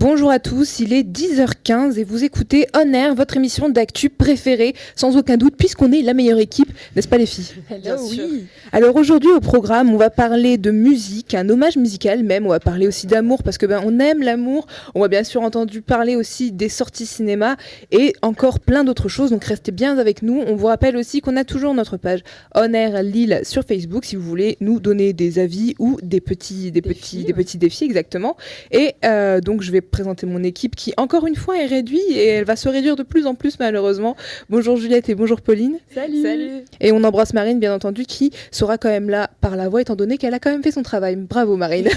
Bonjour à tous, il est 10h15 et vous écoutez On Air, votre émission d'actu préférée, sans aucun doute, puisqu'on est la meilleure équipe, n'est-ce pas les filles ? Bien sûr. Oui. Alors aujourd'hui au programme, on va parler de musique, un hommage musical même, on va parler aussi d'amour, parce que on aime l'amour, on va bien sûr entendu parler aussi des sorties cinéma et encore plein d'autres choses, donc restez bien avec nous. On vous rappelle aussi qu'on a toujours notre page On Air Lille sur Facebook, si vous voulez nous donner des avis ou des petits défis exactement. Et donc je vais présenter mon équipe qui encore une fois est réduite et elle va se réduire de plus en plus malheureusement. Bonjour Juliette et bonjour Pauline. Salut. Et on embrasse Marine bien entendu qui sera quand même là par la voix étant donné qu'elle a quand même fait son travail. Bravo Marine.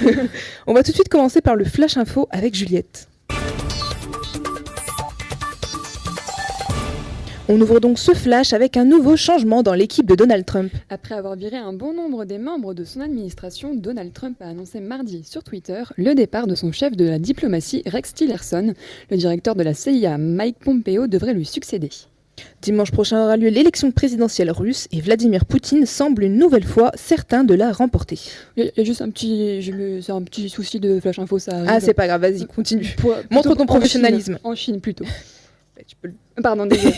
On va tout de suite commencer par le Flash Info avec Juliette. On ouvre donc ce flash avec un nouveau changement dans l'équipe de Donald Trump. Après avoir viré un bon nombre des membres de son administration, Donald Trump a annoncé mardi sur Twitter le départ de son chef de la diplomatie, Rex Tillerson. Le directeur de la CIA, Mike Pompeo, devrait lui succéder. Dimanche prochain aura lieu l'élection présidentielle russe et Vladimir Poutine semble une nouvelle fois certain de la remporter. Il y a juste un petit souci de flash info, ça arrive. Ah c'est pas grave, vas-y, continue. Montre ton professionnalisme. En Chine plutôt. Pardon, désolé.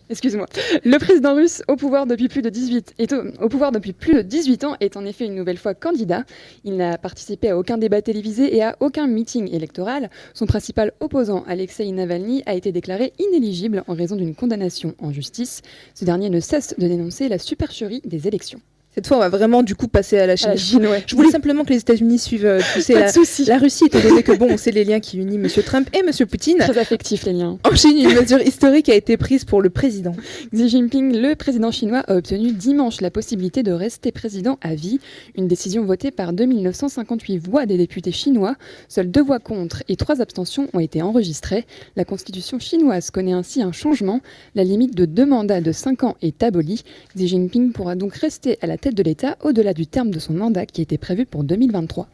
Excuse-moi. Le président russe au pouvoir depuis plus de 18 ans est en effet une nouvelle fois candidat. Il n'a participé à aucun débat télévisé et à aucun meeting électoral. Son principal opposant, Alexei Navalny, a été déclaré inéligible en raison d'une condamnation en justice. Ce dernier ne cesse de dénoncer la supercherie des élections. Cette fois, on va vraiment du coup passer à la Chine. Ouais. Je voulais simplement que les États-Unis suivent la Russie, étant donné que on sait les liens qui unissent M. Trump et M. Poutine. Très affectifs les liens. En Chine, une mesure historique a été prise pour le président. Xi Jinping, le président chinois, a obtenu dimanche la possibilité de rester président à vie. Une décision votée par 2958 voix des députés chinois. Seules 2 voix contre et 3 abstentions ont été enregistrées. La constitution chinoise connaît ainsi un changement. La limite de 2 mandats de 5 ans est abolie. Xi Jinping pourra donc rester à la tête de l'État au-delà du terme de son mandat qui était prévu pour 2023.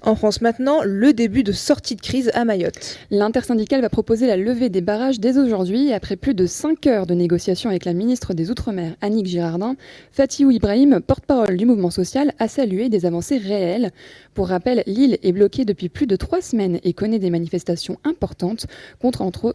En France maintenant, le début de sortie de crise à Mayotte. L'intersyndicale va proposer la levée des barrages dès aujourd'hui. Après plus de 5 heures de négociations avec la ministre des Outre-mer, Annick Girardin, Fatihou Ibrahim, porte-parole du mouvement social, a salué des avancées réelles. Pour rappel, l'île est bloquée depuis plus de 3 semaines et connaît des manifestations importantes contre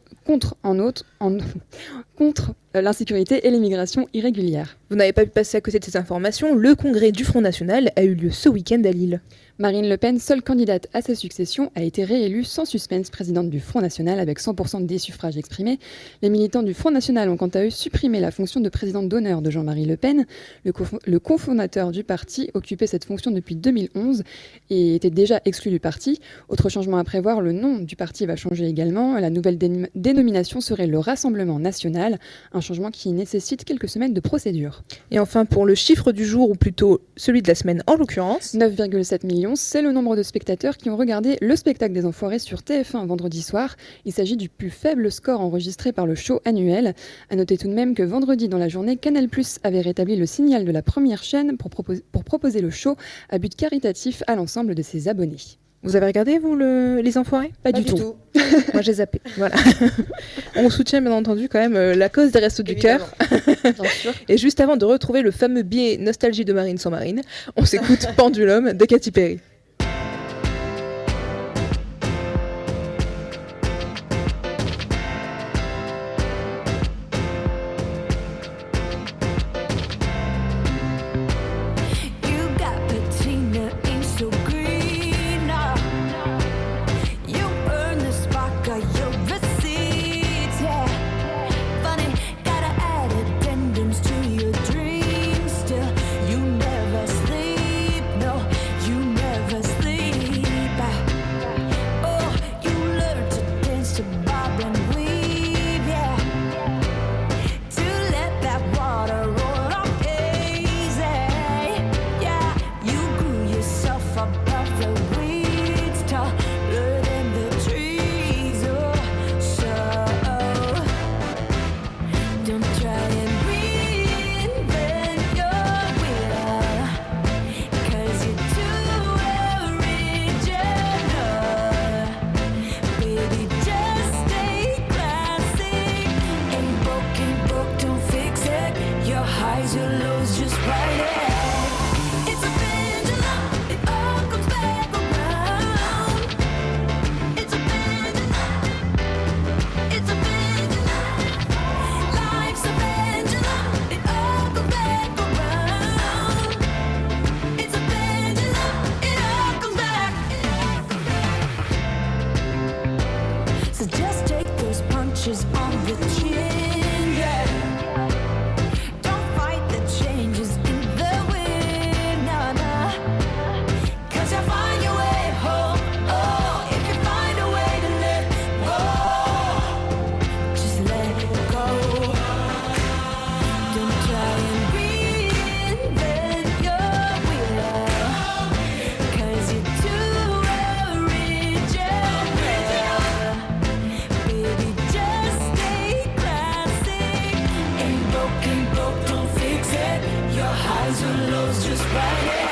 l'insécurité et l'immigration irrégulière. Vous n'avez pas pu passer à côté de ces informations, le congrès du Front National a eu lieu ce week-end à Lille. Marine Le Pen, seule candidate à sa succession, a été réélue sans suspense présidente du Front National avec 100% des suffrages exprimés. Les militants du Front National ont quant à eux supprimé la fonction de présidente d'honneur de Jean-Marie Le Pen. Le cofondateur du parti occupait cette fonction depuis 2011 et était déjà exclu du parti. Autre changement à prévoir, le nom du parti va changer également. La nouvelle dénomination serait le Rassemblement National, un changement qui nécessite quelques semaines de procédure. Et enfin, pour le chiffre du jour, ou plutôt celui de la semaine en l'occurrence, 9,7 millions, c'est le nombre de spectateurs qui ont regardé le spectacle des Enfoirés sur TF1 vendredi soir. Il s'agit du plus faible score enregistré par le show annuel. À noter tout de même que vendredi dans la journée, Canal+ avait rétabli le signal de la première chaîne pour proposer le show à but caritatif à l'ensemble de ses abonnés. Vous avez regardé, vous, les Enfoirés ? Pas du tout. Moi, j'ai zappé. Voilà. On soutient, bien entendu, quand même la cause des Restos du Cœur. Bien sûr. Et juste avant de retrouver le fameux billet Nostalgie de Marine sans Marine, on s'écoute Pendulum de Katy Perry. So just take those punches on the chin, yeah. Don't fight the changes in the wind, nah, nah. 'Cause you'll find your way home, oh, if you find a way to let go. Just let go. Don't try and reinvent your wheel, 'cause you're too original. Baby, just stay classic. Ain't broke, don't fix it. Your highs or lows, just ride it.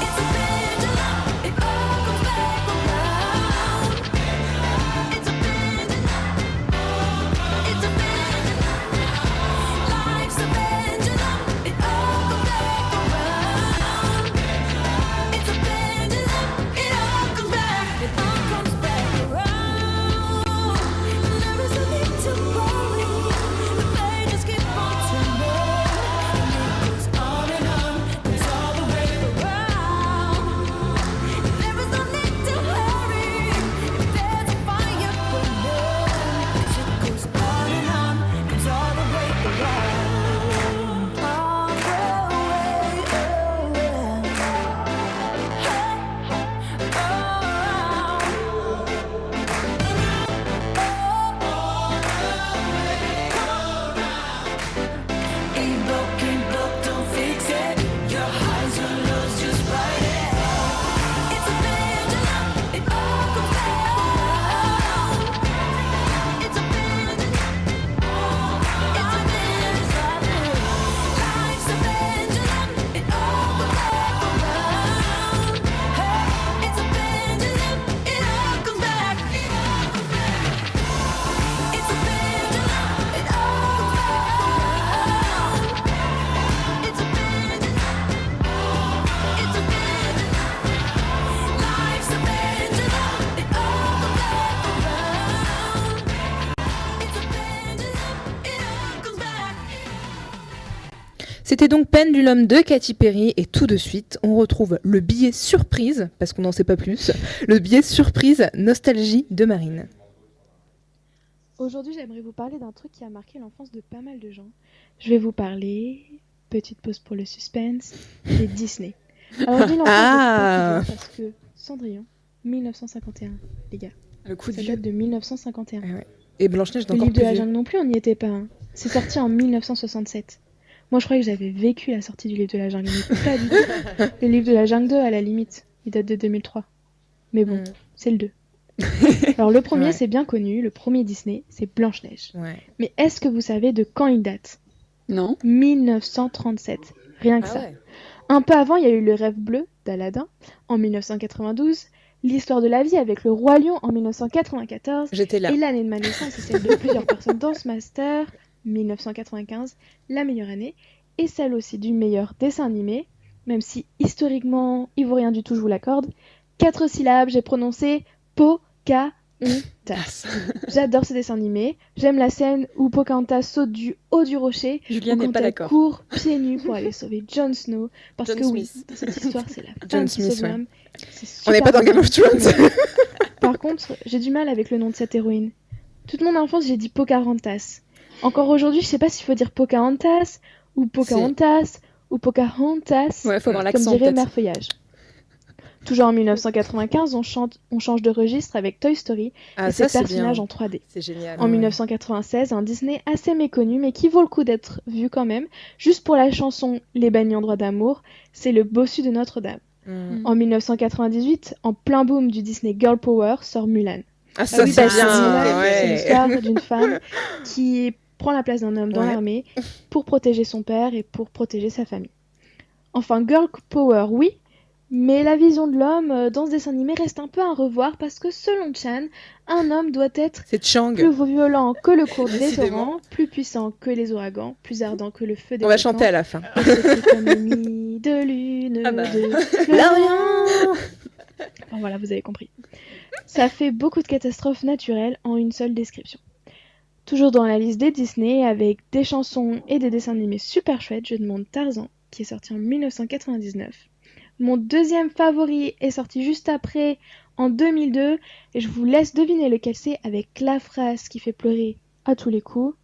It's a pendulum, it all comes back around. It's a pendulum, it's a pendulum. Life's a pendulum, it all comes back around. It's a pendulum, it all comes back around. There is no need to worry, the pages keep on turning, and it goes on and on, goes all the way around. There is no need to hurry, if there's a fire burning, 'cause it goes on and on, goes all the way around. All the way around. Ain't broke, don't fix it. Your highs or lows, just ride it. It's a pendulum, it all comes back around. It's a pendulum, it's a pendulum. Life's a pendulum, it all comes back around. Hey, it's a pendulum, it all comes back. It's a pendulum, it all comes back around. It's a pendulum, it's a pendulum. Life's a pendulum, it all comes back around. It's a pendulum, it all comes back. C'était donc Pendulum de Katy Perry et tout de suite, on retrouve le billet surprise, parce qu'on n'en sait pas plus, le billet surprise Nostalgie de Marine. Aujourd'hui, j'aimerais vous parler d'un truc qui a marqué l'enfance de pas mal de gens. Je vais vous parler, petite pause pour le suspense, des Disney. Alors, je dis l'enfance Ah. de parce que Cendrillon, 1951, les gars. Le coup de Ça vieux. date de 1951. Et Blanche-Neige est Le encore livre de plus la vieux. jungle non plus, on n'y était pas. Hein. C'est sorti en 1967. Moi, je croyais que j'avais vécu la sortie du livre de la jungle, mais pas du tout. Le livre de la jungle 2, à la limite, il date de 2003. Mais bon, Mm. c'est le 2. Alors, le premier, Ouais. c'est bien connu. Le premier Disney, c'est Blanche-Neige. Ouais. Mais est-ce que vous savez de quand il date ? Non. 1937. Rien que ça. ouais. Un peu avant, il y a eu Le Rêve bleu d'Aladin en 1992, L'Histoire de la vie avec Le Roi Lion en 1994, J'étais là. et l'année de ma naissance et celle de plusieurs personnes dans ce master, 1995, la meilleure année, et celle aussi du meilleur dessin animé, même si historiquement, il vaut rien du tout, je vous l'accorde. 4 syllabes, j'ai prononcé Pocahontas. J'adore ce dessin animé. J'aime la scène où Pocahontas saute du haut du rocher, Julien ou n'est quand pas elle d'accord. court pieds nus pour aller sauver Jon Snow. Parce John que oui, Smith. dans cette histoire, c'est la John femme qui Smith, sauve ouais. l'homme. C'est On n'est super pas dans Game bien. of Thrones. Par contre, j'ai du mal avec le nom de cette héroïne. Toute mon enfance, j'ai dit Pocahontas. Encore aujourd'hui, je sais pas s'il faut dire Pocahontas, ou Pocahontas, ou Pocahontas, Ouais, faut avoir comme l'accent dirait peut-être. Mère Feuillage. Toujours en 1995, on change de registre avec Toy Story Ah, et ça, ses c'est bien. personnages en 3D. C'est génial. En 1996, un Disney assez méconnu, mais qui vaut le coup d'être vu quand même, juste pour la chanson Les bannis en droit d'amour, c'est Le Bossu de Notre-Dame. Mm. En 1998, en plein boom du Disney Girl Power, sort Mulan. Ah, ça, oui, c'est bah, c'est Mulan, bien. c'est Ouais. l'histoire d'une femme qui prend la place d'un homme dans Ouais. l'armée pour protéger son père et pour protéger sa famille. Enfin, Girl Power, oui, mais la vision de l'homme dans ce dessin animé reste un peu à revoir parce que selon Chan, un homme doit être C'est Chang. plus violent que le cours des Décidément. torrents, plus puissant que les ouragans, plus ardent que le feu des On va volcans, chanter à la fin. et secret comme les nuits de lune Ah bah. de Lorient. Bon, voilà, vous avez compris. Ça fait beaucoup de catastrophes naturelles en une seule description. Toujours dans la liste des Disney, avec des chansons et des dessins animés super chouettes, je demande Tarzan, qui est sorti en 1999. Mon deuxième favori est sorti juste après, en 2002, et je vous laisse deviner lequel c'est avec la phrase qui fait pleurer à tous les coups.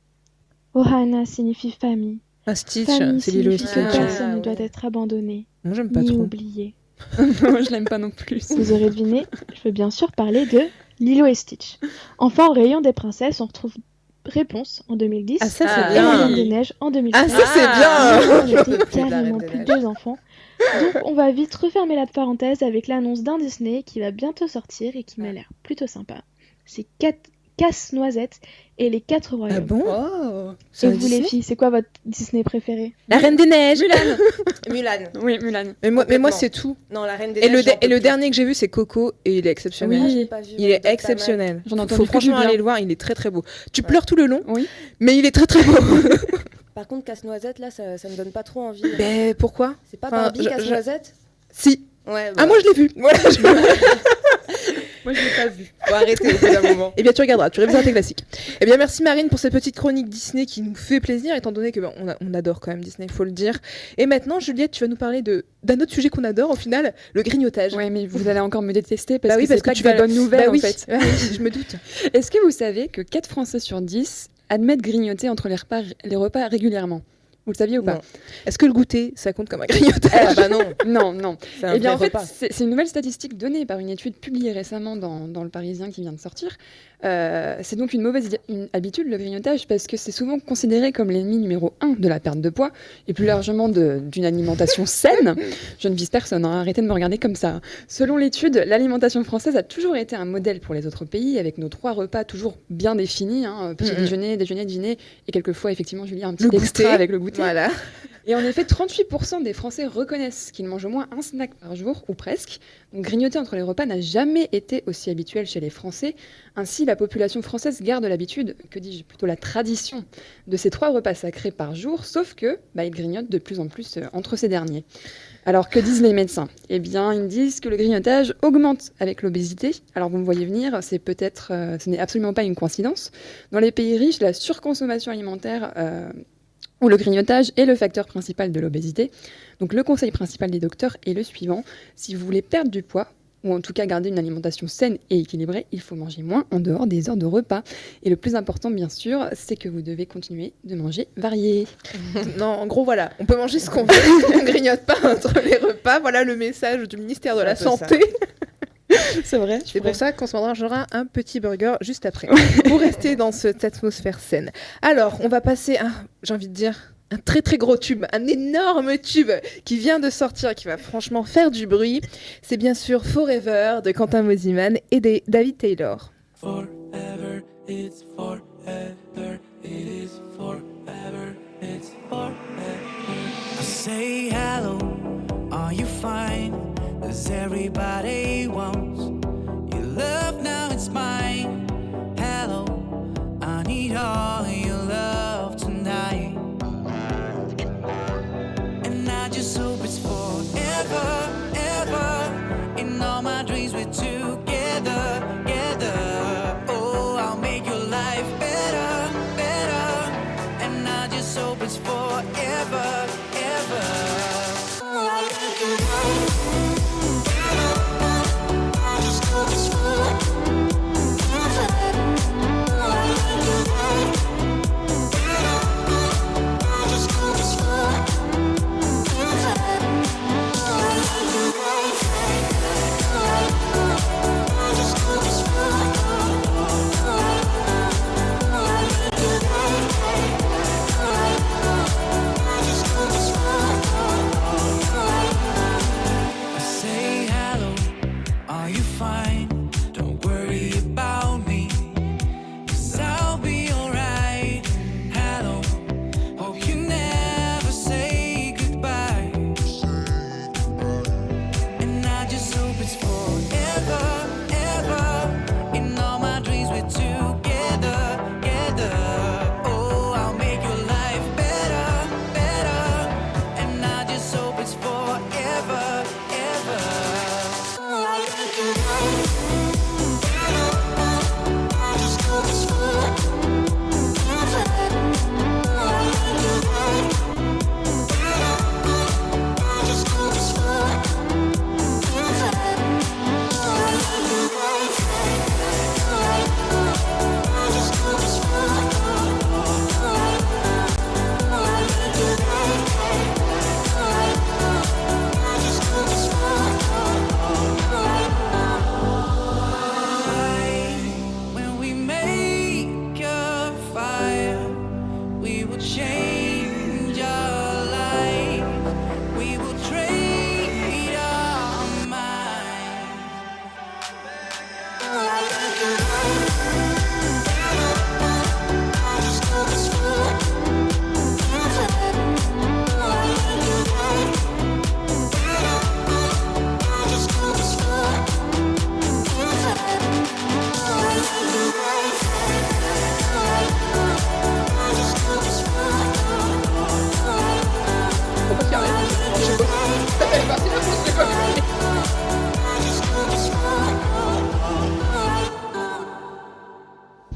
Ohana signifie famille. Un Stitch, Famille c'est Lilo et signifie que Stitch. personne ne ouais. doit être abandonné Moi, j'aime pas ni trop. oublié. Moi, je l'aime pas non plus. Vous aurez deviné, je veux bien sûr parler de Lilo et Stitch. Enfin, au rayon des princesses, on retrouve Réponse en 2010 Ah, ça, Ah, c'est et La bien. Reine des Neiges en 2013. Ah, ça, c'est bien. On était La carrément Reine des plus de Neiges. 2 enfants. Donc on va vite refermer la parenthèse avec l'annonce d'un Disney qui va bientôt sortir et qui m'a l'air plutôt sympa. C'est Casse-Noisette et les 4 royaumes. Ah bon? Oh. C'est Et un vous les Disney filles, c'est quoi votre Disney préféré? La Reine des Neiges. Mulan. Oui, Mulan. Mais moi, Complètement. c'est tout. Non, la Reine des Et Neiges. j'en peux le plus. dernier que j'ai vu, c'est Coco, et il est exceptionnel. Oui. J'ai pas vu, Il mais est doit être pas mal. exceptionnel. J'en ai entendu Faut que du franchement bien. aller le voir, il est très très beau. Tu pleures tout le long, Oui. mais il est très très beau. Par contre, Casse-Noisette, là, ça me donne pas trop envie. Mais pourquoi? C'est pas Enfin, Barbie, je- Casse-Noisette Si. Ouais, Ah, moi je l'ai vu. Voilà. Moi, je l'ai pas vu. Faut arrêter au bout d'un moment. Eh bien, tu regarderas, tu réviseras tes classiques. Eh bien, merci Marine pour cette petite chronique Disney qui nous fait plaisir, étant donné que on adore quand même Disney, il faut le dire. Et maintenant, Juliette, tu vas nous parler d'un autre sujet qu'on adore, au final, le grignotage. Ouais, mais vous allez encore me détester parce Bah oui, que parce c'est pas que tu que des vas- bonnes nouvelles Bah oui, en fait. ouais, oui, je me doute. Est-ce que vous savez que 4 Français sur 10 admettent grignoter entre les repas régulièrement? Vous le saviez ou pas? Non. Est-ce que le goûter, ça compte comme un grignotage? Ah bah non, Non, non. c'est un Eh bien, vrai en fait, repas. c'est une nouvelle statistique donnée par une étude publiée récemment dans Le Parisien qui vient de sortir. C'est donc une mauvaise habitude, le grignotage, parce que c'est souvent considéré comme l'ennemi numéro 1 de la perte de poids et plus largement d'une alimentation saine. Je ne vise personne, hein, arrêtez de me regarder comme ça. Selon l'étude, l'alimentation française a toujours été un modèle pour les autres pays, avec nos 3 repas toujours bien définis, hein, petit déjeuner, déjeuner, dîner, et quelquefois, effectivement, Julie, un petit Le extra goûter. avec le goûter. Voilà. Et en effet, 38% des Français reconnaissent qu'ils mangent au moins un snack par jour, ou presque. Donc grignoter entre les repas n'a jamais été aussi habituel chez les Français. Ainsi, la population française garde l'habitude, que dis-je, plutôt la tradition, de ces 3 repas sacrés par jour, sauf que ils grignotent de plus en plus entre ces derniers. Alors, que disent les médecins? Eh bien, ils disent que le grignotage augmente avec l'obésité. Alors, vous me voyez venir, c'est peut-être, ce n'est absolument pas une coïncidence. Dans les pays riches, la surconsommation alimentaire où le grignotage est le facteur principal de l'obésité. Donc le conseil principal des docteurs est le suivant: si vous voulez perdre du poids, ou en tout cas garder une alimentation saine et équilibrée, il faut manger moins en dehors des heures de repas. Et le plus important, bien sûr, c'est que vous devez continuer de manger varié. Non, en gros, voilà, on peut manger ce qu'on veut, on grignote pas entre les repas. Voilà le message du ministère de C'est la un peu ça. Santé. C'est vrai. C'est pour ça qu'on se mangera un petit burger juste après, pour rester dans cette atmosphère saine. Alors, on va passer à, j'ai envie de dire, un très très gros tube, un énorme tube qui vient de sortir, qui va franchement faire du bruit. C'est bien sûr Forever de Quentin Mosimann et de David Taylor. Forever, it's forever, it is forever, it's forever. I say hello, are you fine? 'Cause everybody wants your love, now it's mine. Hello, I need all your love tonight. And I just hope it's forever, ever. In all my dreams we're together, together. Oh, I'll make your life better, better. And I just hope it's forever, ever.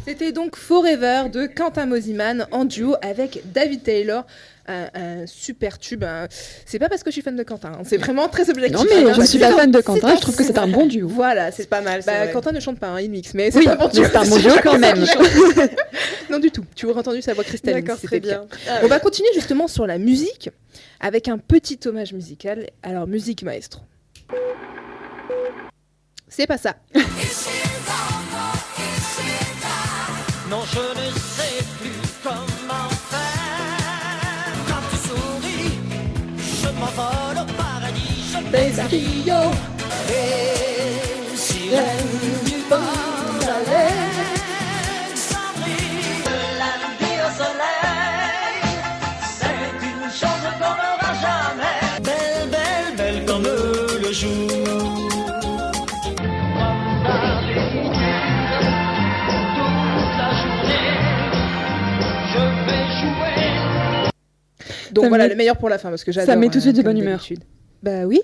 C'était donc Forever de Quentin Mosimann en duo avec David Taylor. Un super tube. C'est pas parce que je suis fan de Quentin, c'est vraiment très objectif. Non, mais je suis pas fan de Quentin, je trouve que c'est un bon duo. Voilà, C'est pas mal. Bah, c'est vrai. Quentin ne chante pas, il mixe, mais c'est Oui, pas bon mais duo. c'est un bon duo quand même. Non, du tout. Tu aurais entendu sa voix cristalline. D'accord, si très c'était le bien. cas. On va continuer justement sur la musique avec un petit hommage musical. Alors, musique maestro. C'est pas ça. Non, je ne sais plus comment faire. Quand tu souris, je m'envole au paradis, je baise à Rio. Et sirène du bord d'Alexandrie, la vie au soleil, c'est une chose qu'on n'aura jamais. Belle, belle, belle comme le jour. Donc Ça voilà, met- le meilleur pour la fin parce que j'adore. met tout de suite de comme bonne humeur. d'habitude. Bah oui.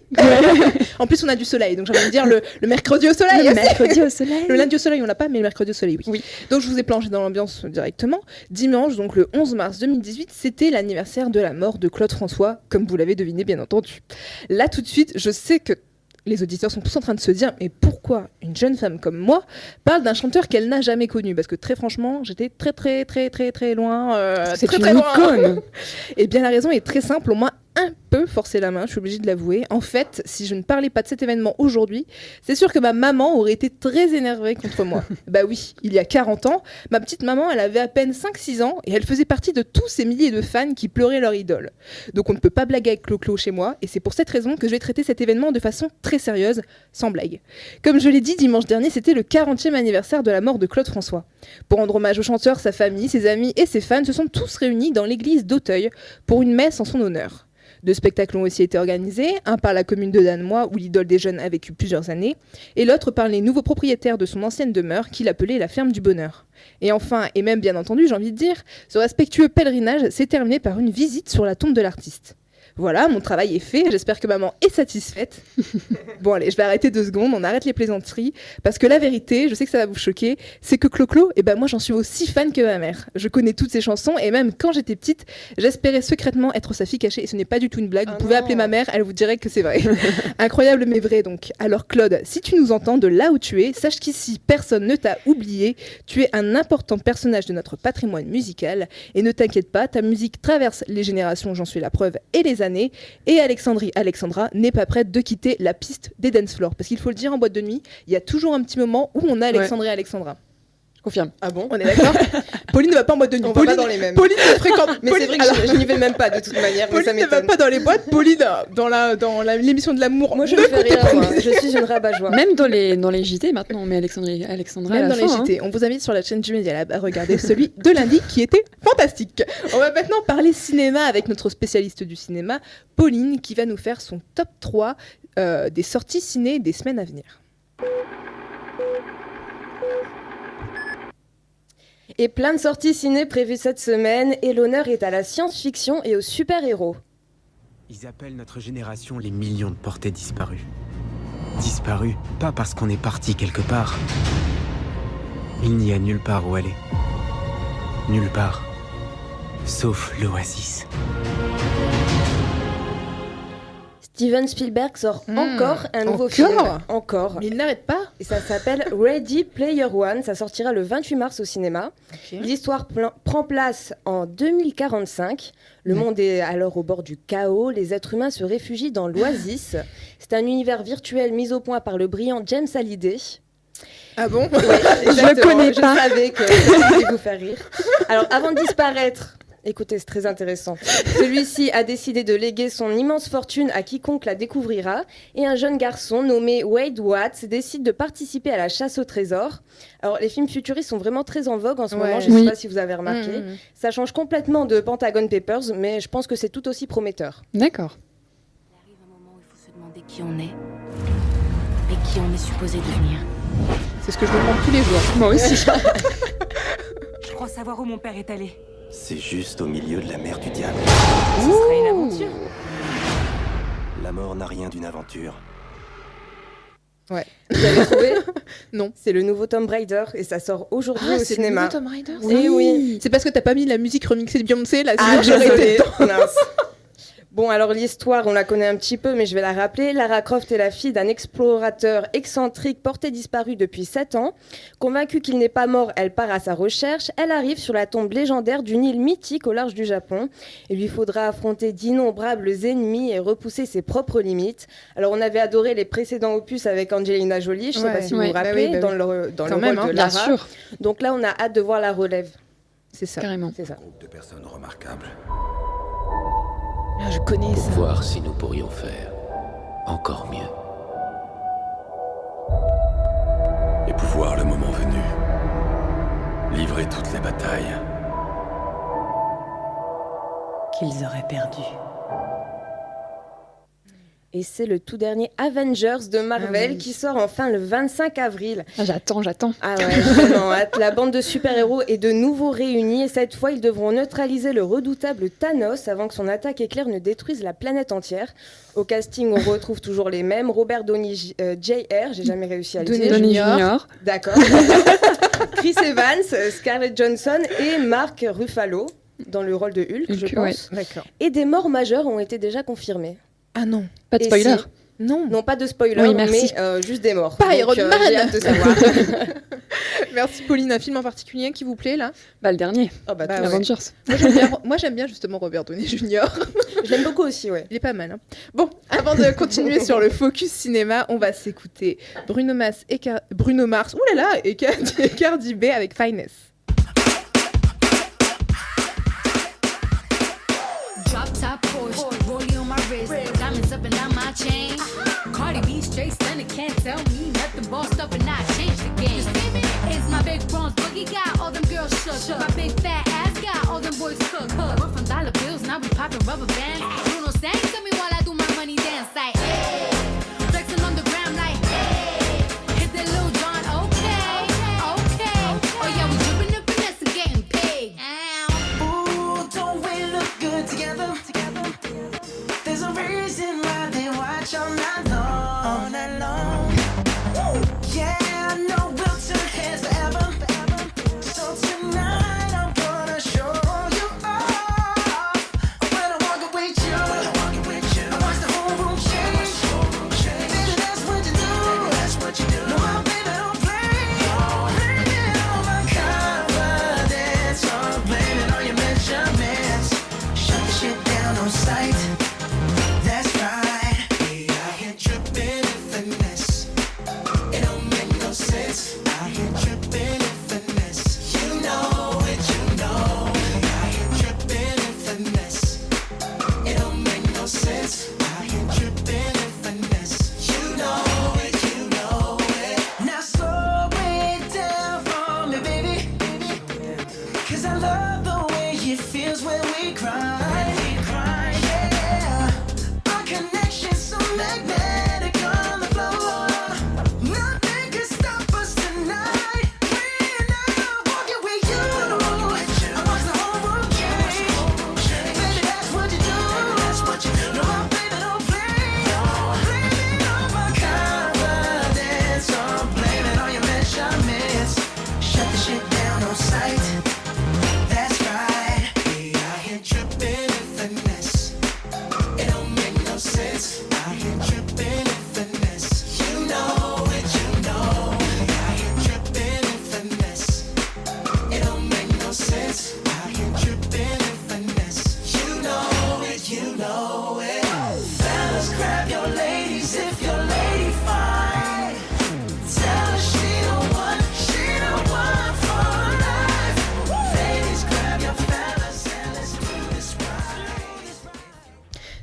En plus, on a du soleil, donc j'ai envie de dire le mercredi au soleil. Le mercredi au soleil. Le lundi au soleil, on l'a pas, mais le mercredi au soleil, oui. Oui. Donc je vous ai plongé dans l'ambiance directement. Dimanche, donc le 11 mars 2018, c'était l'anniversaire de la mort de Claude François, comme vous l'avez deviné, bien entendu. Là, tout de suite, je sais que les auditeurs sont tous en train de se dire mais pourquoi une jeune femme comme moi parle d'un chanteur qu'elle n'a jamais connu, parce que très franchement j'étais très très très très très loin, C'est très, une très loin. icône. Et bien la raison est très simple, on m'a un peu forcé la main, je suis obligée de l'avouer. En fait, si je ne parlais pas de cet événement aujourd'hui, c'est sûr que ma maman aurait été très énervée contre moi. Bah oui, il y a 40 ans, ma petite maman, elle avait à peine 5-6 ans et elle faisait partie de tous ces milliers de fans qui pleuraient leur idole. Donc on ne peut pas blaguer avec Clo-Clo chez moi et c'est pour cette raison que je vais traiter cet événement de façon très sérieuse, sans blague. Comme je l'ai dit, dimanche dernier, c'était le 40e anniversaire de la mort de Claude François. Pour rendre hommage au chanteur, sa famille, ses amis et ses fans se sont tous réunis dans l'église d'Auteuil pour une messe en son honneur. Deux spectacles ont aussi été organisés, un par la commune de Danemois où l'idole des jeunes a vécu plusieurs années, et l'autre par les nouveaux propriétaires de son ancienne demeure qu'il appelait la ferme du bonheur. Et enfin, et même bien entendu, j'ai envie de dire, ce respectueux pèlerinage s'est terminé par une visite sur la tombe de l'artiste. Voilà, mon travail est fait, j'espère que maman est satisfaite. Bon allez, je vais arrêter 2 secondes, on arrête les plaisanteries, parce que la vérité, je sais que ça va vous choquer, c'est que Clo-Clo, eh ben moi j'en suis aussi fan que ma mère. Je connais toutes ses chansons, et même quand j'étais petite, j'espérais secrètement être sa fille cachée, et ce n'est pas du tout une blague, vous pouvez appeler ma mère, elle vous dirait que c'est vrai. Incroyable mais vrai donc. Alors Claude, si tu nous entends de là où tu es, sache qu'ici personne ne t'a oublié, tu es un important personnage de notre patrimoine musical, et ne t'inquiète pas, ta musique traverse les générations, j'en suis la preuve, et les années, et Alexandra n'est pas prête de quitter la piste des dance floors. Parce qu'il faut le dire, en boîte de nuit, il y a toujours un petit moment où on a Alexandrie et Alexandra. Confirme. Ah bon? On est d'accord? Pauline ne va pas en boîte de nuit. On va Pauline, pas dans les mêmes. Pauline ne fréquente. Mais Pauline- c'est vrai que alors, je n'y vais même pas de toute manière, mais ça Pauline ne va m'étonne. pas dans les boîtes. Pauline, l'émission de l'amour, Moi je ne me fais comptez rire, pas. moi. Je suis une rabat-joie. Même dans les JT maintenant, on met Alexandra Même à la dans les fin, hein. JT. On vous invite sur la chaîne du Média Lab à regarder celui de lundi qui était fantastique. On va maintenant parler cinéma avec notre spécialiste du cinéma, Pauline, qui va nous faire son top 3 des sorties ciné des semaines à venir. Et plein de sorties ciné prévues cette semaine, et l'honneur est à la science-fiction et aux super-héros. Ils appellent notre génération les millions de portées disparues. Disparues, pas parce qu'on est parti quelque part. Il n'y a nulle part où aller. Nulle part. Sauf l'oasis. Steven Spielberg sort encore un nouveau encore film. Encore. Mais il n'arrête pas. Et ça s'appelle Ready Player One. Ça sortira le 28 mars au cinéma. L'histoire prend place en 2045. Le monde est alors au bord du chaos. Les êtres humains se réfugient dans l'Oasis. C'est un univers virtuel mis au point par le brillant James Hallyday. Ah bon? Je le connais pas. Je savais que ça allait vous faire rire. Alors, avant de disparaître, écoutez, c'est très intéressant. Celui-ci a décidé de léguer son immense fortune à quiconque la découvrira. Et un jeune garçon nommé Wade Watts décide de participer à la chasse au trésor. Alors, les films futuristes sont vraiment très en vogue en ce moment. Je ne sais pas si vous avez remarqué. Ça change complètement de Pentagon Papers, mais je pense que c'est tout aussi prometteur. D'accord. Il arrive un moment où il faut se demander qui on est et qui on est supposé devenir. C'est ce que je me demande tous les jours. Moi aussi. Je crois savoir où mon père est allé. C'est juste au milieu de la mer du diable. Ce serait une aventure. La mort n'a rien d'une aventure. Ouais. Vous avez trouvé? Non. C'est le nouveau Tomb Raider et ça sort aujourd'hui au c'est cinéma. le nouveau Tomb Raider. Eh oui. C'est parce que t'as pas mis la musique remixée de Beyoncé là. Ah, sinon j'aurais été désolée. dedans. Mince. Bon, alors l'histoire, on la connaît un petit peu, mais je vais la rappeler. Lara Croft est la fille d'un explorateur excentrique porté disparu depuis 7 ans. Convaincue qu'il n'est pas mort, elle part à sa recherche. Elle arrive sur la tombe légendaire d'une île mythique au large du Japon. Il lui faudra affronter d'innombrables ennemis et repousser ses propres limites. Alors, on avait adoré les précédents opus avec Angelina Jolie, je ne sais pas si vous vous rappelez, bah oui. dans le rôle de Bien Lara. sûr, Donc là, on a hâte de voir la relève. C'est ça. carrément. C'est ça. Groupe de personnes remarquables. Ah, je connais Pour ça. voir si nous pourrions faire encore mieux. Et pouvoir, le moment venu, livrer toutes les batailles. Qu'ils auraient perdu. Et c'est le tout dernier Avengers de Marvel qui sort enfin le 25 avril. Ah, j'attends. Ah ouais, j'ai vraiment hâte. La bande de super-héros est de nouveau réunie et cette fois, ils devront neutraliser le redoutable Thanos avant que son attaque éclair ne détruise la planète entière. Au casting, on retrouve toujours les mêmes. Robert Downey Jr., j'ai jamais réussi à le dire. Downey Junior. D'accord. Chris Evans, Scarlett Johansson et Mark Ruffalo dans le rôle de Hulk, je Hulk, pense. D'accord. Et des morts majeures ont été déjà confirmées. Ah non. Pas de Et spoiler. si- Non. Non, pas de spoiler, Oui, merci. mais juste des morts. Pas Donc, Iron Man. j'ai hâte de savoir. Merci Pauline. Un film en particulier qui vous plaît là? Bah, le dernier, Oh, bah, Bah, ouais. Avengers. Moi j'aime bien justement Robert Downey Jr. Je l'aime beaucoup aussi, ouais. Il est pas mal. Hein. Bon, avant de continuer sur le focus cinéma, on va s'écouter Bruno Mars et Cardi B avec Finesse. Drop top Porsche, rollie on my wrist, diamonds up and down my chain. Cardi B straight stunning, can't tell me nothing. Bossed up and I changed the game. It's my big bronze boogie, got all them girls shook. My big fat ass got all them boys cooked. We're from dollar bills, now we poppin' rubber bands. Bruno sang to me while I do my money dance like, hey. Flexing on the gram like, hey. Hit that Lil Jon, okay, okay. Oh yeah, we drippin' the finesse and getting paid. Ooh, don't we look good together? There's a reason why they watch all night long. All night long. Yeah, I know we'll turn heads forever. So tonight I'm gonna show you off. When I walk with you, I watch the whole room change. Baby, that's what you do. No, my baby don't play. Blame it on my confidence. Or blame it on your measurements. Shut the shit down on sight. That's right. Yeah, I hit tripping in finesse. It don't make no sense. I hit tripping in finesse. You know it, you know. I hit tripping in finesse. It don't make no sense. I hit tripping in finesse. You know it, you know it. Now slow it down for me, baby. 'Cause I love the way it feels when we cry. Yeah. Our connection's so magnetic on the floor. Nothing can stop us tonight. When I'm walking with you, I watch the whole room change. Baby, that's what you do. No, my baby don't play. Blame it on my confidence. Or blame it on your measurements. Shut the shit down on sight. That's right. Yeah, I hit tripping in finesse. It don't make no sense. I hit tripping in finesse. You know it, you know. I hit tripping in finesse. It don't make no sense. I hit tripping in finesse. You know it, you know it. Fellas, grab your ladies if your lady fine. Tell her she the one for life. Ladies, grab your fellas and let's do this right.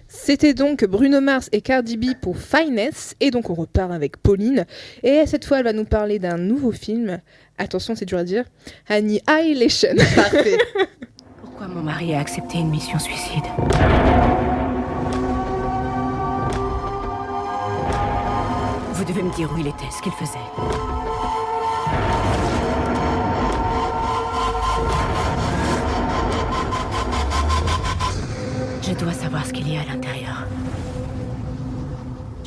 C'était donc Bruno Mars et Cardi B pour Finesse. Et donc on repart avec Pauline. Et cette fois, elle va nous parler d'un nouveau film. Attention, c'est dur à dire. Annihilation. Parfait. Pourquoi mon mari a accepté une mission suicide? Vous devez me dire où il était, ce qu'il faisait. Je dois savoir ce qu'il y a à l'intérieur.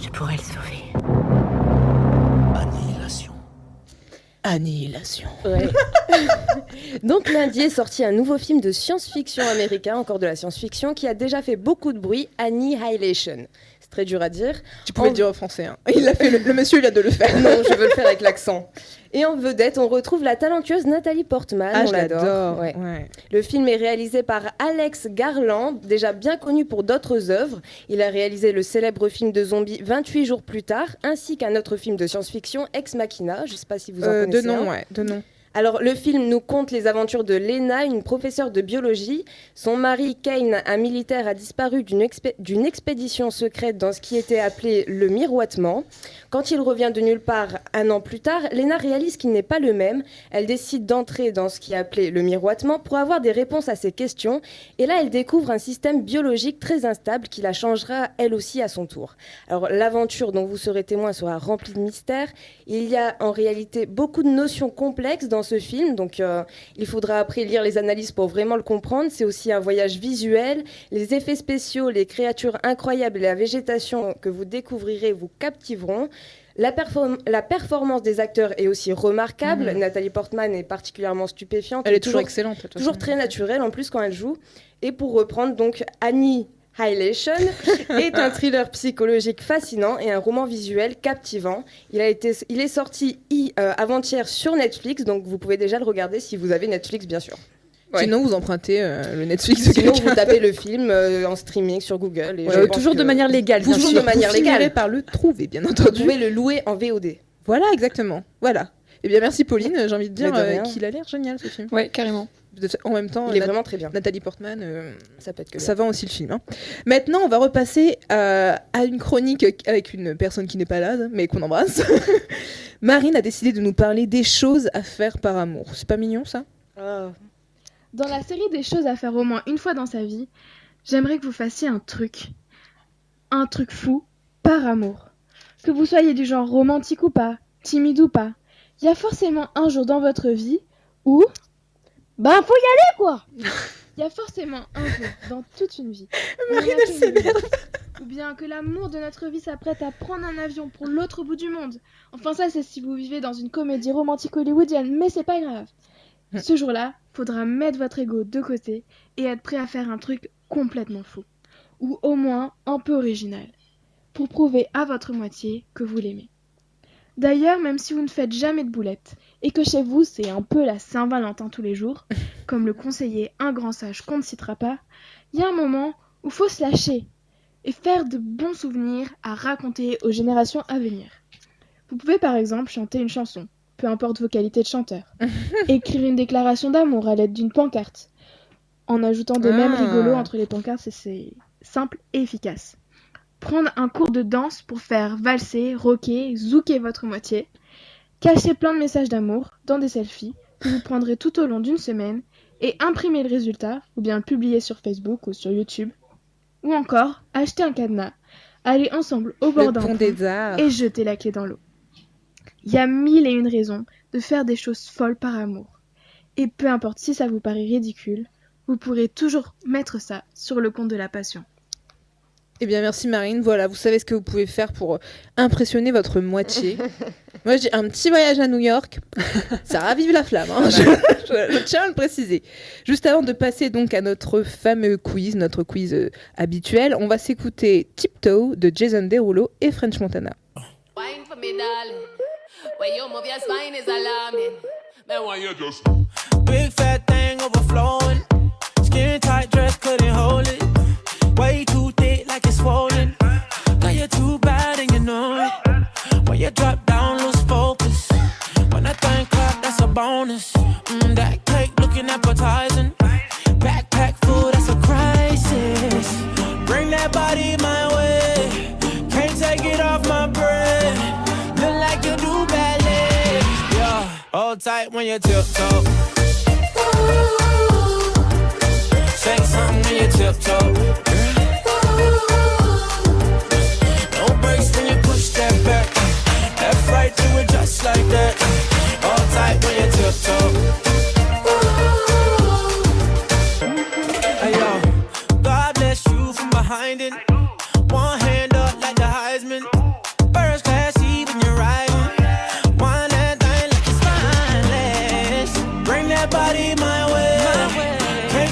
Je pourrais le sauver. Annihilation. Ouais. Donc lundi est sorti un nouveau film de science-fiction américain, encore de la science-fiction, qui a déjà fait beaucoup de bruit, Annihilation. C'est très dur à dire. Tu pouvais le dire en français. Hein. Il l'a fait, le monsieur vient de le faire. Non, je veux le faire avec l'accent. Et en vedette, on retrouve la talentueuse Nathalie Portman. Ah, on je l'adore. Ouais. Ouais. Le film est réalisé par Alex Garland, déjà bien connu pour d'autres œuvres. Il a réalisé le célèbre film de zombies 28 jours plus tard, ainsi qu'un autre film de science-fiction, Ex Machina. Je ne sais pas si vous en connaissez De nom, un. ouais, de nom. Alors, le film nous conte les aventures de Lena, une professeure de biologie. Son mari, Kane, un militaire, a disparu d'une expédition secrète dans ce qui était appelé le miroitement. Quand il revient de nulle part un an plus tard, Lena réalise qu'il n'est pas le même. Elle décide d'entrer dans ce qui est appelé le miroitement pour avoir des réponses à ses questions. Et là, elle découvre un système biologique très instable qui la changera elle aussi à son tour. Alors, l'aventure dont vous serez témoin sera remplie de mystères. Il y a en réalité beaucoup de notions complexes dans ce film, donc il faudra après lire les analyses pour vraiment le comprendre. C'est aussi un voyage visuel, les effets spéciaux, les créatures incroyables et la végétation que vous découvrirez vous captiveront. La performance des acteurs est aussi remarquable. Nathalie Portman est particulièrement stupéfiante. Elle est toujours excellente. de toute Toujours façon. très naturelle en plus quand elle joue. Et pour reprendre, donc Annihilation est un thriller psychologique fascinant et un roman visuel captivant. Il est sorti avant-hier sur Netflix, donc vous pouvez déjà le regarder si vous avez Netflix, bien sûr. Ouais. Sinon, vous empruntez le Netflix de Sinon, quelqu'un. vous tapez le film en streaming sur Google. Et je pense Toujours de que manière légale, bien Toujours sûr. de manière Vous finirez légale. par le trouver, bien Vous entendu. pouvez le louer en VOD. Voilà, exactement. Voilà. Eh bien, merci Pauline. J'ai envie de dire Mais de rien. qu'il a l'air génial ce film. Ouais, carrément. En même temps, Il est vraiment très bien. Nathalie Portman, Ça peut être que ça va aussi le film. Hein. Maintenant, on va repasser à une chronique avec une personne qui n'est pas là, mais qu'on embrasse. Marine a décidé de nous parler des choses à faire par amour. C'est pas mignon ça ? Dans la série des choses à faire au moins une fois dans sa vie, j'aimerais que vous fassiez un truc fou, par amour. Que vous soyez du genre romantique ou pas, timide ou pas, il y a forcément un jour dans votre vie où... Ben, faut y aller, quoi. Il y a forcément un jour dans toute une vie où Marine, on a elle s'énerve. ou bien que l'amour de notre vie s'apprête à prendre un avion pour l'autre bout du monde. Enfin ça, c'est si vous vivez dans une comédie romantique hollywoodienne, mais c'est pas grave. Ce jour-là, faudra mettre votre ego de côté et être prêt à faire un truc complètement fou. Ou au moins un peu original. Pour prouver à votre moitié que vous l'aimez. D'ailleurs, même si vous ne faites jamais de boulettes, et que chez vous c'est un peu la Saint-Valentin tous les jours, comme le conseillait un grand sage qu'on ne citera pas, il y a un moment où faut se lâcher et faire de bons souvenirs à raconter aux générations à venir. Vous pouvez par exemple chanter une chanson, peu importe vos qualités de chanteur, écrire une déclaration d'amour à l'aide d'une pancarte, en ajoutant des mèmes rigolos entre les pancartes, c'est simple et efficace. Prendre un cours de danse pour faire valser, rocker, zouker votre moitié. Cacher plein de messages d'amour dans des selfies que vous prendrez tout au long d'une semaine et imprimer le résultat ou bien le publier sur Facebook ou sur YouTube. Ou encore, acheter un cadenas, aller ensemble au bord Le d'un pont pont des Arts. et jeter la clé dans l'eau. Il y a 1001 raisons de faire des choses folles par amour. Et peu importe si ça vous paraît ridicule, vous pourrez toujours mettre ça sur le compte de la passion. Eh bien, merci Marine. Voilà, vous savez ce que vous pouvez faire pour impressionner votre moitié. Moi, je dis un petit voyage à New York, ça ravive la flamme. Hein. Je tiens à le préciser. Juste avant de passer donc à notre fameux quiz, notre quiz habituel, on va s'écouter Tiptoe de Jason Derulo et French Montana. Wine for me, darling. When you move your spine is alarming. Man, why you just Big fat thing overflowing. Skin tight dress couldn't hold it. Way too thick like it's swollen. Now you're too bad and you know it. When you drop down, lose focus. When I think clap, that's a bonus. That cake looking appetizing. Backpack full, that's a crisis. Bring that body my way. Can't take it off my brain. Look like you do ballet. Yeah, hold tight when you tiptoe. Say something when you tiptoe. No brakes when you push that back. Left, right, do it just like that. Hold tight when you tiptoe. Hey yo, God bless you from behind it. One hand up like the Heisman. First class seat when you're riding. One that thing like it's fine.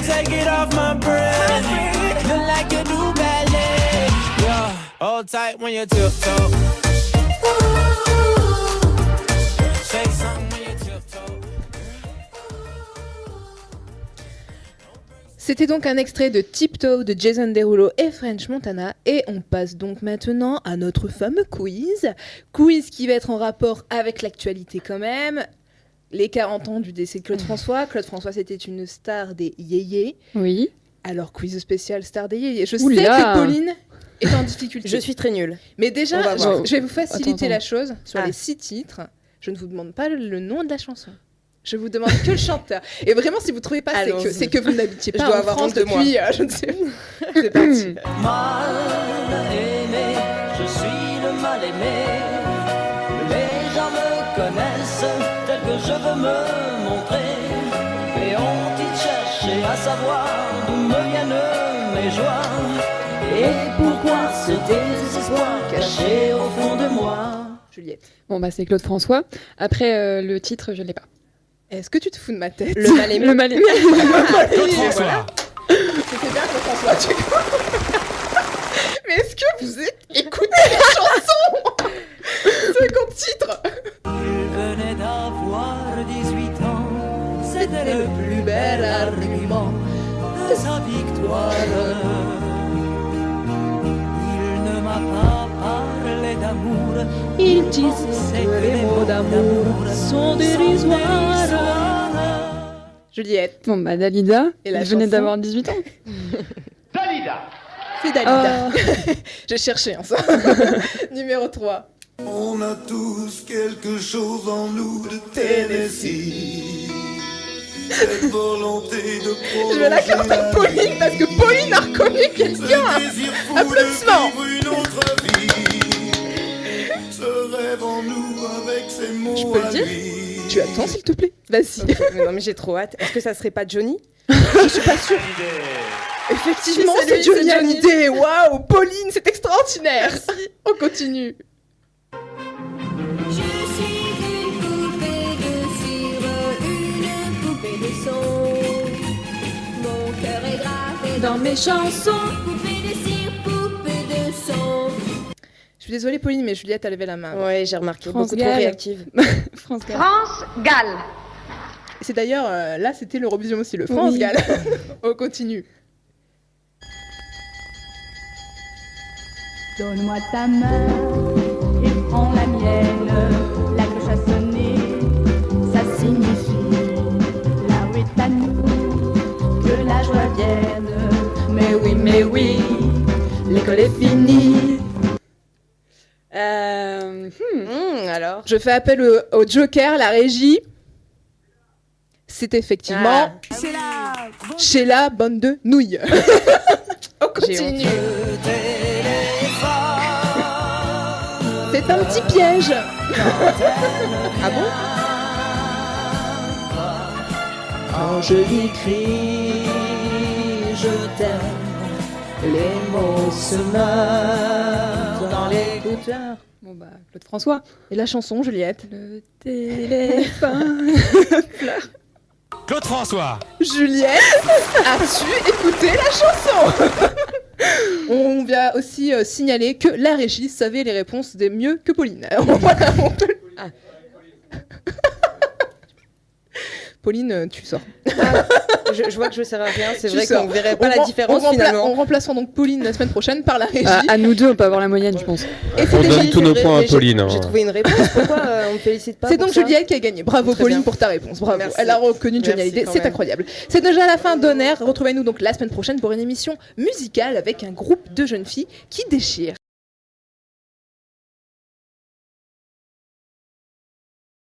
take it off my brain. Look like you do ballet. Yeah, hold tight when you tiptoe. Say something when you tiptoe. C'était donc un extrait de Tiptoe de Jason Derulo et French Montana et on passe donc maintenant à notre fameux quiz. Quiz qui va être en rapport avec l'actualité quand même. Les 40 ans du décès de Claude François. Claude François, c'était une star des yéyés. Oui. Alors, quiz spécial star des yéyés. Je Oula. sais que Pauline est en difficulté. Je suis très nulle. Mais déjà, On va voir. je vais vous faciliter Attends. la chose. Sur les 6 titres, je ne vous demande pas le nom de la chanson. Je vous demande que le chanteur. Et vraiment, si vous ne trouvez pas, Allons-y. c'est que vous n'habitiez Je pas dois en avoir France honte de moi. depuis, je ne sais C'est parti. Mal aimé, je suis le mal aimé. Les gens me connaissent tel que je veux me montrer. Et ont-ils cherché à savoir d'où me viennent mes joies? Et pourquoi ce désespoir caché au fond de moi? Juliette, Bon, bah, c'est Claude François. Après, le titre, je l'ai pas. est-ce que tu te fous de ma tête Le mal aimé. Le mal aimé. Claude François. C'était bien Claude François, tu crois Mais est-ce que vous écoutez les chansons Second titre. Il venait d'avoir 18 ans. C'était le plus bel argument de sa victoire. Il ne m'a pas parlé d'amour. Il disait que les mots d'amour sont dérisoires. Juliette, Bon, bah, Dalida. Et la Il venait chanson d'avoir 18 ans. c'est Dalida. J'ai cherché, hein, ça. Numéro 3. On a tous quelque chose en nous de Tennessee. Cette volonté de prolonger Je vais l'accorder à Pauline parce que Pauline a reconnu quelqu'un. Applaudissements. une autre vie. Ce rêve en nous avec ses mots Je peux le à dire lui. Tu attends, s'il te plaît. Vas-y. Ok, mais non, mais j'ai trop hâte. Est-ce que ça serait pas Johnny? Je suis pas sûre. Effectivement, C'est c'est lui, Johnny c'est Johnny. Hallyday. Waouh, Pauline, c'est extraordinaire. On continue. Je suis une poupée de cire, une poupée de son. Mon cœur est gravé dans mes chansons. Poupée de cire, poupée de son. Je suis désolée, Pauline, mais Juliette a levé la main. Ouais, j'ai remarqué. France Beaucoup trop Gall. réactive. France Gall. France-Galles. C'est d'ailleurs, là, c'était l'Eurovision aussi, le France Oui. Gall. On continue. Donne-moi ta main et prends la mienne. La cloche a sonné, ça signifie là où est à nous que la joie vienne. Mais oui, l'école est finie. Alors. Je fais appel au Joker, la régie. C'est effectivement Sheila, bande de nouilles. On continue. C'est un petit piège. Ah bon? Quand je lui crie, je t'aime. Les mots se meurent dans l'écouteur. Bon, bah, Claude François. Et la chanson, Juliette? Le téléphone. Claude François. Juliette, as-tu écouté la chanson? On vient aussi signaler que la régie savait les réponses des mieux que Pauline. Voilà, on peut... Ah. Pauline, tu sors. Je vois que je sers à rien. C'est Tu vrai sors. qu'on verrait pas On la différence finalement. On remplacera donc Pauline la semaine prochaine par la régie. À nous deux, on peut avoir la moyenne, je pense. Et On c'est donne déjà- tous nos C'est points vrai, à mais Pauline. hein. J'ai trouvé une réponse. Pourquoi on me félicite pas C'est pour donc ça? Juliette qui a gagné. Bravo Très Pauline bien. pour ta réponse. Bravo. Merci. Elle a reconnu Johnny Merci Hallyday. quand C'est même. incroyable. C'est déjà la fin d'Honneur. Retrouvez-nous donc la semaine prochaine pour une émission musicale avec un groupe de jeunes filles qui déchirent.